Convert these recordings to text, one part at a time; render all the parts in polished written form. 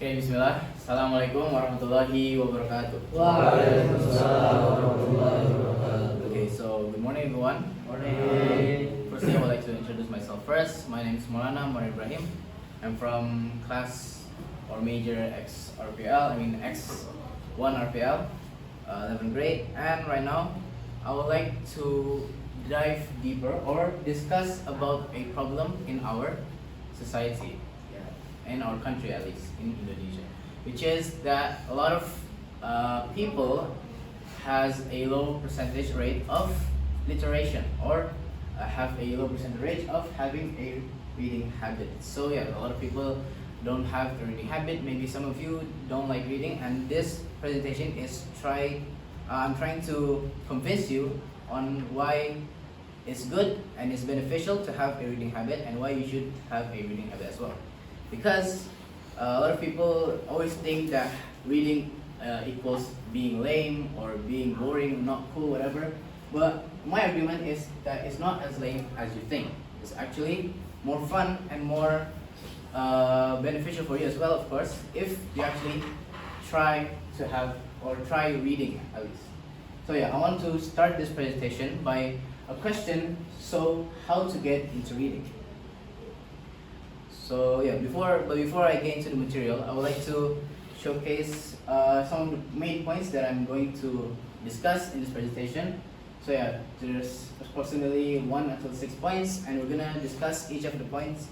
Oke, bismillah. Assalamualaikum warahmatullahi wabarakatuh. Waalaikumsalam warahmatullahi wabarakatuh. Okay, so good morning everyone. Morning. Firstly, I would like to introduce myself first. My name is Maulana Umar Ibrahim. I'm from class or major X1 RPL, 11th grade. And right now, I would like to dive deeper or discuss about a problem in our society, in our country at least, in Indonesia, which is that a lot of people has a low percentage rate of literation or have a low percentage rate of having a reading habit. So yeah, a lot of people don't have a reading habit. Maybe some of you don't like reading, and this presentation is I'm trying to convince you on why it's good and it's beneficial to have a reading habit and why you should have a reading habit as well. Because a lot of people always think that reading equals being lame or being boring, not cool, whatever. But my argument is that it's not as lame as you think. It's actually more fun and more beneficial for you as well, of course, if you actually try to have or try reading at least. So yeah, I want to start this presentation by a question. So how to get into reading? So yeah, before I get into the material, I would like to showcase some of the main points that I'm going to discuss in this presentation. So yeah, there's approximately 1 until 6 points, and we're gonna discuss each of the points,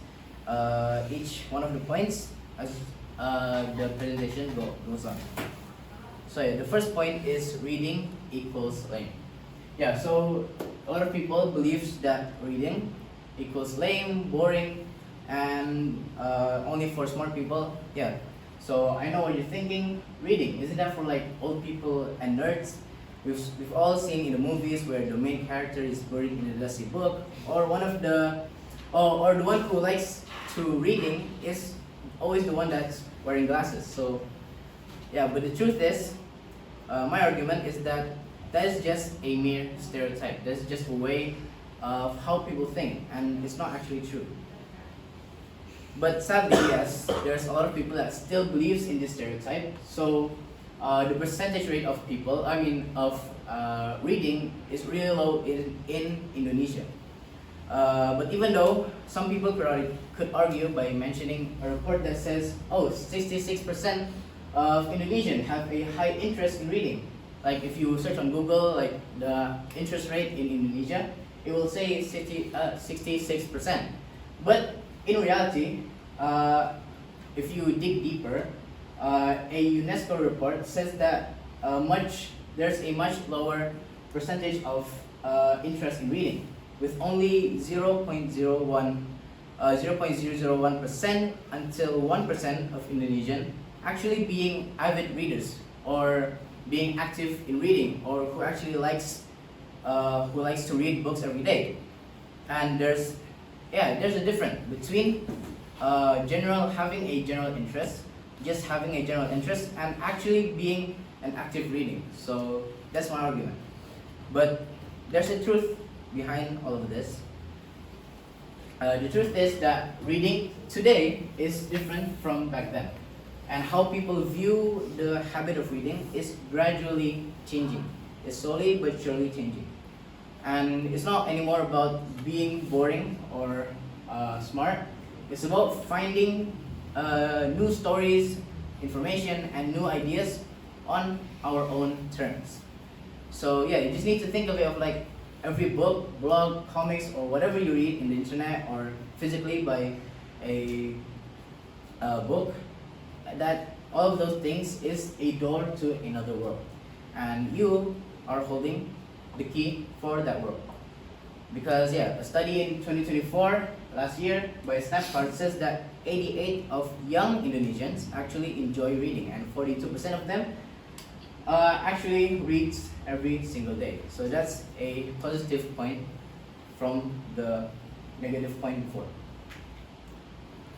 each one of the points as the presentation goes on. So yeah, the first point is reading equals lame. Yeah, so a lot of people believes that reading equals lame, boring, and only for smart people. Yeah, so I know what you're thinking. Reading, isn't that for like old people and nerds? We've all seen in the movies where the main character is buried in a dusty book, or the one who likes to reading is always the one that's wearing glasses. So yeah, but the truth is, my argument is that is just a mere stereotype. That's just a way of how people think, and it's not actually true. But sadly, yes, there's a lot of people that still believes in this stereotype. So the percentage rate of people, reading is really low in Indonesia. But even though some people could argue by mentioning a report that says, 66% of Indonesians have a high interest in reading. Like if you search on Google, like the interest rate in Indonesia, it will say 66%. But in reality, if you dig deeper, a UNESCO report says that there's a much lower percentage of interest in reading, with only 0.001% until 1% of Indonesian actually being avid readers or being active in reading, or who actually likes to read books every day. And there's a difference between having a general interest, just having a general interest, and actually being an active reading. So that's my argument. But there's a truth behind all of this. The truth is that reading today is different from back then, and how people view the habit of reading is gradually changing. It's slowly but surely changing. And it's not anymore about being boring or smart. It's about finding new stories, information, and new ideas on our own terms. So yeah, you just need to think of it of like every book, blog, comics, or whatever you read in the internet or physically by a book, that all of those things is a door to another world, and you are holding the key for that world. Because yeah, a study in 2024, last year, by Snapchat says that 88% of young Indonesians actually enjoy reading, and 42% of them actually reads every single day. So that's a positive point from the negative point before.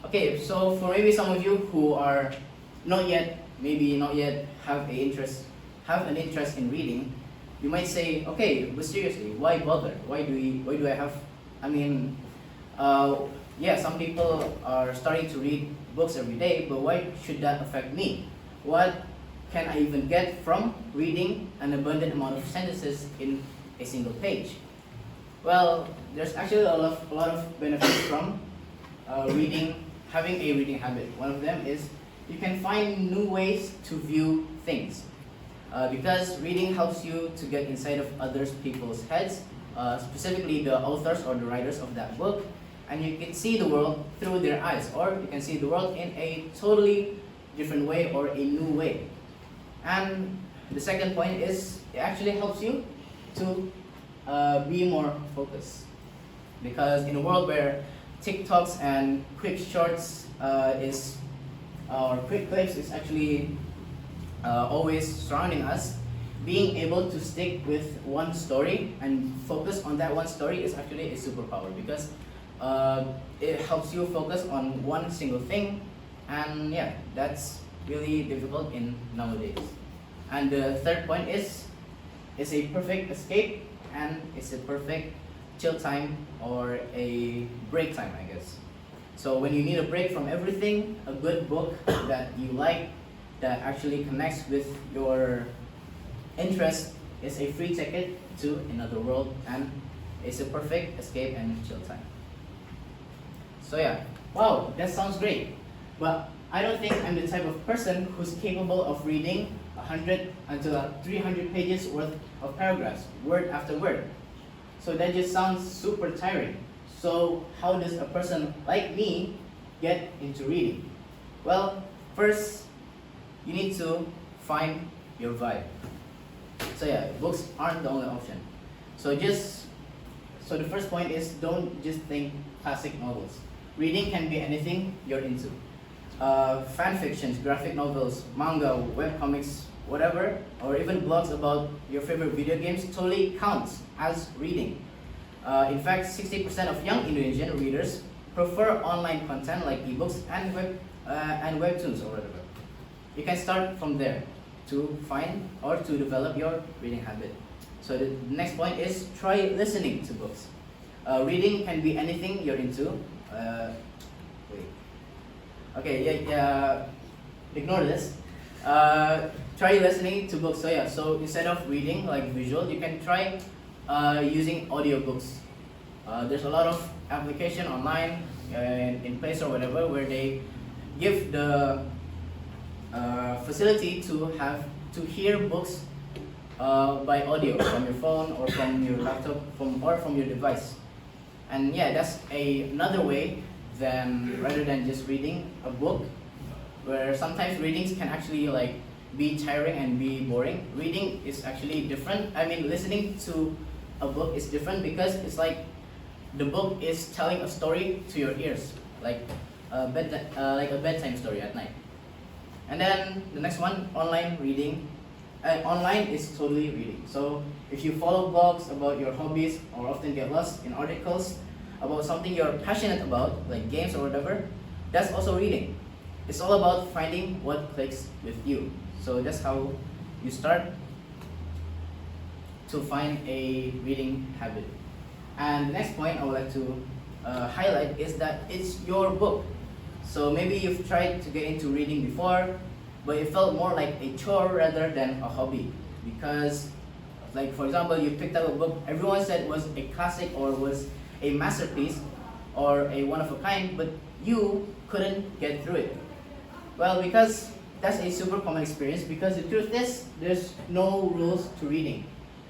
Okay, so for maybe some of you who are not yet have an interest in reading, you might say, okay, but seriously, why bother? Why do I have? yeah, some people are starting to read books every day, but why should that affect me? What can I even get from reading an abundant amount of sentences in a single page? Well, there's actually a lot of benefits from having a reading habit. One of them is you can find new ways to view things. Because reading helps you to get inside of others people's heads, specifically the authors or the writers of that book, and you can see the world through their eyes, or you can see the world in a totally different way or a new way. And the second point is it actually helps you to be more focused, because in a world where TikToks and quick shorts or quick clips is actually always surrounding us, being able to stick with one story and focus on that one story is actually a superpower, because it helps you focus on one single thing, and yeah, that's really difficult in nowadays. And the third point is it's a perfect escape, and it's a perfect chill time or a break time, I guess. So when you need a break from everything, a good book that you like, that actually connects with your interest, is a free ticket to another world, and it's a perfect escape and chill time. So yeah, wow, that sounds great. But I don't think I'm the type of person who's capable of reading 100 until 300 pages worth of paragraphs, word after word. So that just sounds super tiring. So how does a person like me get into reading? Well, first, you need to find your vibe. So yeah, books aren't the only option. So the first point is, don't just think classic novels. Reading can be anything you're into. Fan fictions, graphic novels, manga, webcomics, whatever, or even blogs about your favorite video games totally counts as reading. In fact, 60% of young Indonesian readers prefer online content like ebooks and webtoons or whatever. You can start from there to find or to develop your reading habit. So the next point is try listening to books. Reading can be anything you're into. Wait. Okay, yeah, ignore this. Try listening to books. So yeah, so instead of reading like visual, you can try using audiobooks. There's a lot of application online in place or whatever where they give the facility to hear books by audio from your phone or from your laptop or from your device. And yeah, that's another way rather than just reading a book, where sometimes readings can actually like be tiring and be boring. Reading is actually different. I mean, listening to a book is different because it's like the book is telling a story to your ears, like a bedtime story at night. And then the next one, online reading. Online is totally reading. So if you follow blogs about your hobbies or often get lost in articles about something you're passionate about, like games or whatever, that's also reading. It's all about finding what clicks with you. So that's how you start to find a reading habit. And the next point I would like to highlight is that it's your book. So maybe you've tried to get into reading before, but it felt more like a chore rather than a hobby. Because, like for example, you picked up a book everyone said was a classic or was a masterpiece or a one of a kind, but you couldn't get through it. Well, because that's a super common experience, because the truth is there's no rules to reading.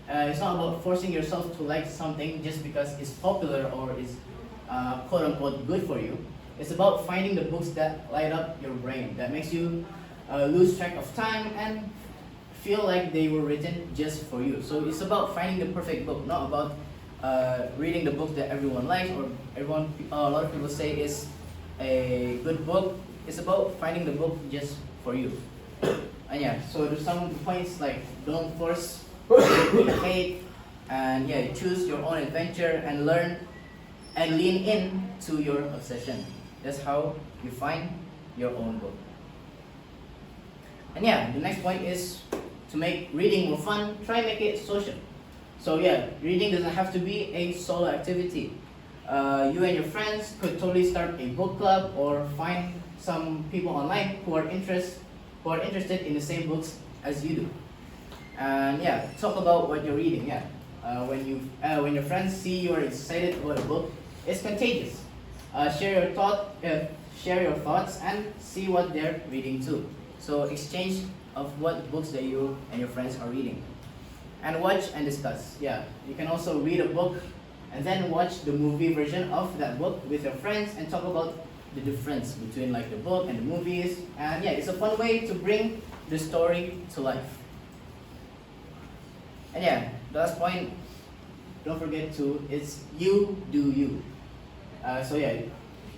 It's not about forcing yourself to like something just because it's popular or is quote unquote good for you. It's about finding the books that light up your brain, that makes you lose track of time and feel like they were written just for you. So it's about finding the perfect book, not about reading the book that everyone likes or a lot of people say is a good book. It's about finding the book just for you. And yeah, so there's some points like don't force, hate, and yeah, choose your own adventure and learn and lean in to your obsession. That's how you find your own book. And yeah, the next point is to make reading more fun, try make it social. So yeah, reading doesn't have to be a solo activity. You and your friends could totally start a book club or find some people online who are interested in the same books as you do. And yeah, talk about what you're reading. Yeah, when your friends see you are excited about a book, it's contagious. Share your thoughts and see what they're reading too. So exchange of what books that you and your friends are reading, and watch and discuss. Yeah, you can also read a book and then watch the movie version of that book with your friends and talk about the difference between like the book and the movies. And yeah, it's a fun way to bring the story to life. And yeah, the last point, don't forget to, it's you do you. So yeah,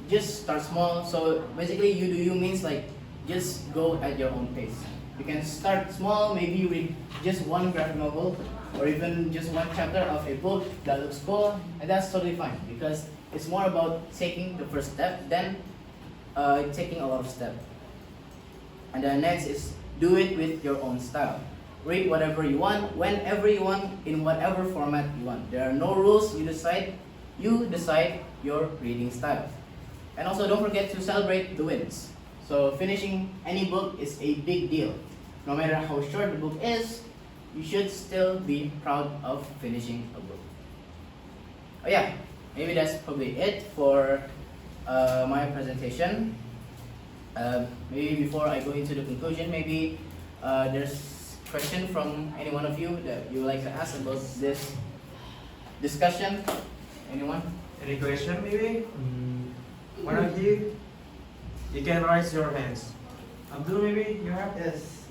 just start small. So basically, you do you means like just go at your own pace. You can start small, maybe read just one graphic novel or even just one chapter of a book that looks cool, and that's totally fine because it's more about taking the first step than taking a lot of steps. And then next is do it with your own style. Read whatever you want, whenever you want, in whatever format you want. There are no rules, you decide your reading style. And also don't forget to celebrate the wins. So finishing any book is a big deal. No matter how short the book is, you should still be proud of finishing a book. Oh yeah, maybe that's probably it for my presentation. Maybe before I go into the conclusion, maybe there's a question from any one of you that you would like to ask about this discussion. Anyone? Any question maybe? One of you? You can raise your hands. Abdul, maybe you have? Yes.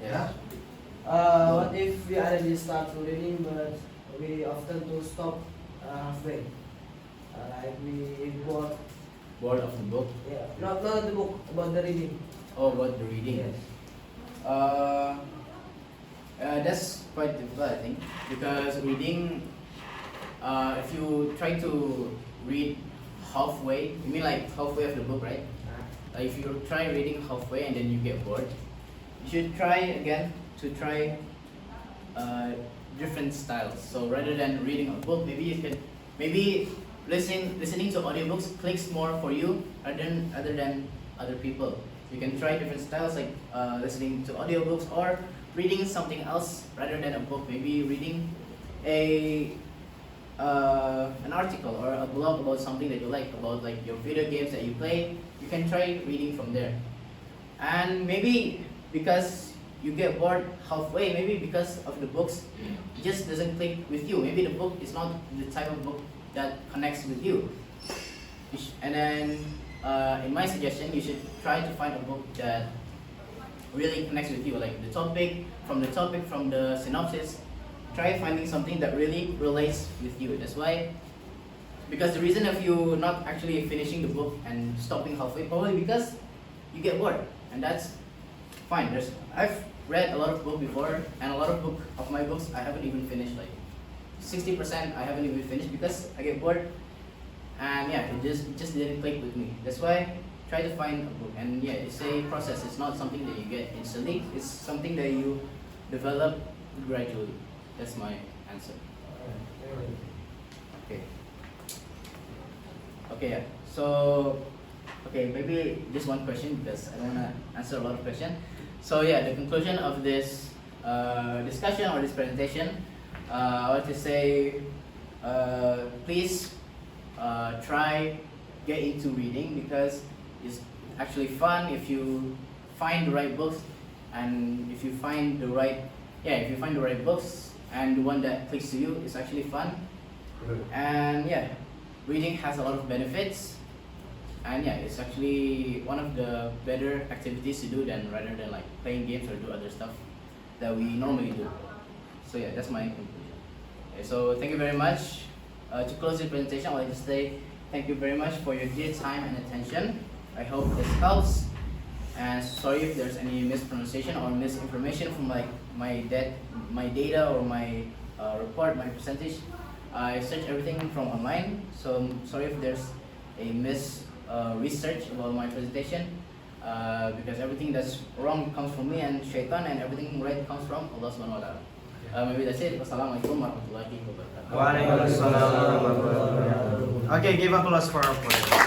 Yeah. What if we already start reading, but we often to stop halfway? Like we bored. Bored of the book? Yeah. Not the book, about the reading. Oh, about the reading? Yes. That's quite difficult, I think, because reading, if you try to read halfway, you mean like halfway of the book, right? Like if you try reading halfway and then you get bored, you should try again to try different styles. So rather than reading a book, maybe you can listening to audiobooks clicks more for you other than other people. You can try different styles like listening to audiobooks or reading something else rather than a book. Maybe reading an article or a blog about something that you like, about like your video games that you play. You can try reading from there. And maybe because you get bored halfway, maybe because of the books just doesn't click with you. Maybe the book is not the type of book that connects with you. And then in my suggestion, you should try to find a book that really connects with you, like the topic, from the synopsis. Try finding something that really relates with you. That's why, because the reason of you not actually finishing the book and stopping halfway, probably because you get bored, and that's fine. I've read a lot of books before, and a lot of my books I haven't even finished. Like 60% I haven't even finished because I get bored, and yeah, it just didn't click with me. That's why try to find a book, and yeah, it's a process. It's not something that you get instantly. It's something that you develop gradually. That's my answer. Okay. Okay, yeah. So, okay, maybe just one question because I don't want to answer a lot of questions. So yeah, the conclusion of this discussion or this presentation, I want to say, please try get into reading because it's actually fun if you find the right books, and if you find the right books and the one that clicks to you, it's actually fun. And yeah, reading has a lot of benefits, and yeah, it's actually one of the better activities to do rather than like playing games or do other stuff that we normally do. So yeah, that's my conclusion. Okay, so thank you very much. To close the presentation, I would like to say thank you very much for your dear time and attention. I hope this helps, and sorry if there's any mispronunciation or misinformation from like my data or my report, my percentage. I searched everything from online, so I'm sorry if there's a research about my presentation, because everything that's wrong comes from me and Shaitan, and everything right comes from Allah Subhanahu wa Ta'ala. Maybe that's it. Wassalamualaikum warahmatullahi wabarakatuh. Waalaikumsalam warahmatullahi wabarakatuh. Okay, give applause for our player.